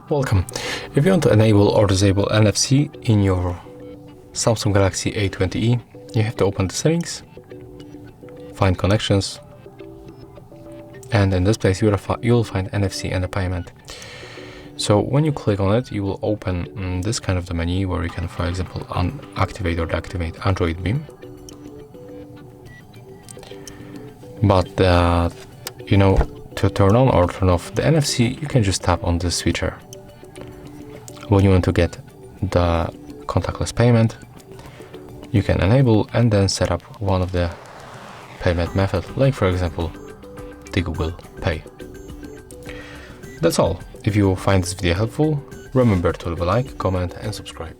Welcome. If you want to enable or disable NFC in your Samsung Galaxy A20e, you have to open the settings, find connections, and in this place you will find NFC and the payment. So when you click on it, you will open this kind of the menu where you can, for example, activate or deactivate Android Beam. But to turn on or turn off the NFC, you can just tap on this switcher. When you want to get the contactless payment, you can enable and then set up one of the payment method, like for example the Google Pay. That's all. If you find this video helpful, remember to leave a like, comment and subscribe.